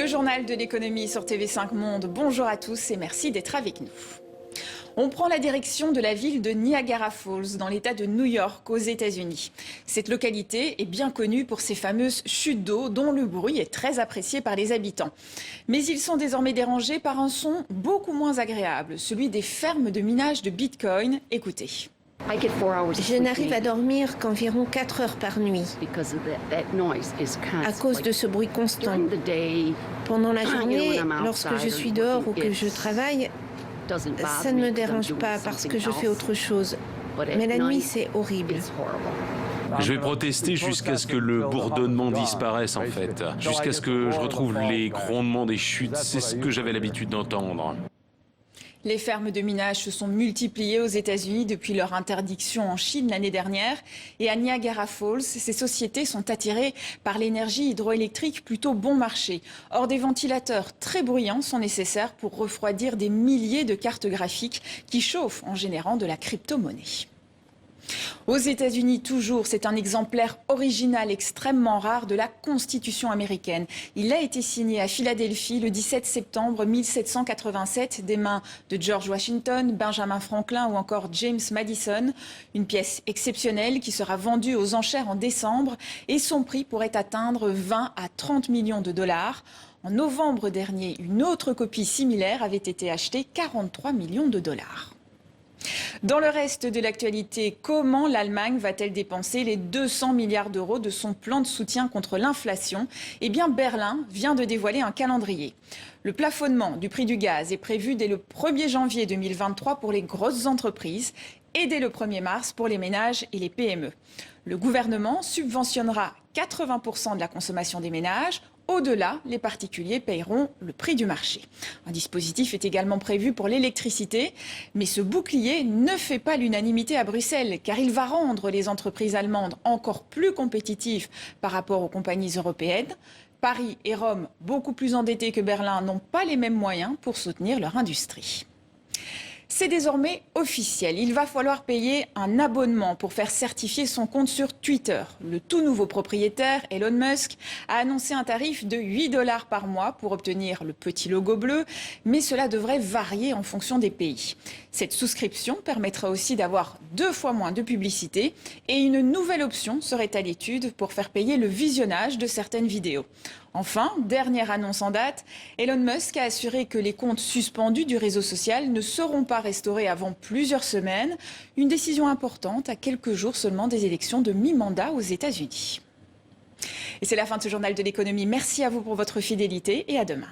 Le journal de l'économie sur TV5 Monde. Bonjour à tous et merci d'être avec nous. On prend la direction de la ville de Niagara Falls, dans l'État de New York, aux États-Unis. Cette localité est bien connue pour ses fameuses chutes d'eau, dont le bruit est très apprécié par les habitants. Mais ils sont désormais dérangés par un son beaucoup moins agréable, celui des fermes de minage de Bitcoin. Écoutez. Je n'arrive à dormir qu'environ 4 heures par nuit à cause de ce bruit constant. Pendant la journée, lorsque je suis dehors ou que je travaille, ça ne me dérange pas parce que je fais autre chose. Mais la nuit, c'est horrible. Je vais protester jusqu'à ce que le bourdonnement disparaisse en fait. Jusqu'à ce que je retrouve les grondements des chutes. C'est ce que j'avais l'habitude d'entendre. Les fermes de minage se sont multipliées aux États-Unis depuis leur interdiction en Chine l'année dernière. Et à Niagara Falls, ces sociétés sont attirées par l'énergie hydroélectrique plutôt bon marché. Or, des ventilateurs très bruyants sont nécessaires pour refroidir des milliers de cartes graphiques qui chauffent en générant de la crypto-monnaie. Aux États-Unis, toujours, c'est un exemplaire original extrêmement rare de la Constitution américaine. Il a été signé à Philadelphie le 17 septembre 1787 des mains de George Washington, Benjamin Franklin ou encore James Madison. Une pièce exceptionnelle qui sera vendue aux enchères en décembre et son prix pourrait atteindre 20 à 30 millions de dollars. En novembre dernier, une autre copie similaire avait été achetée 43 millions de dollars. Dans le reste de l'actualité, comment l'Allemagne va-t-elle dépenser les 200 milliards d'euros de son plan de soutien contre l'inflation? Eh bien, Berlin vient de dévoiler un calendrier. Le plafonnement du prix du gaz est prévu dès le 1er janvier 2023 pour les grosses entreprises et dès le 1er mars pour les ménages et les PME. Le gouvernement subventionnera 80% de la consommation des ménages. Au-delà, les particuliers paieront le prix du marché. Un dispositif est également prévu pour l'électricité, mais ce bouclier ne fait pas l'unanimité à Bruxelles, car il va rendre les entreprises allemandes encore plus compétitives par rapport aux compagnies européennes. Paris et Rome, beaucoup plus endettés que Berlin, n'ont pas les mêmes moyens pour soutenir leur industrie. C'est désormais officiel. Il va falloir payer un abonnement pour faire certifier son compte sur Twitter. Le tout nouveau propriétaire, Elon Musk, a annoncé un tarif de 8 $ par mois pour obtenir le petit logo bleu, mais cela devrait varier en fonction des pays. Cette souscription permettra aussi d'avoir 2 fois moins de publicité et une nouvelle option serait à l'étude pour faire payer le visionnage de certaines vidéos. Enfin, dernière annonce en date, Elon Musk a assuré que les comptes suspendus du réseau social ne seront pas restaurés avant plusieurs semaines. Une décision importante à quelques jours seulement des élections de mi-mandat aux États-Unis. Et c'est la fin de ce journal de l'économie. Merci à vous pour votre fidélité et à demain.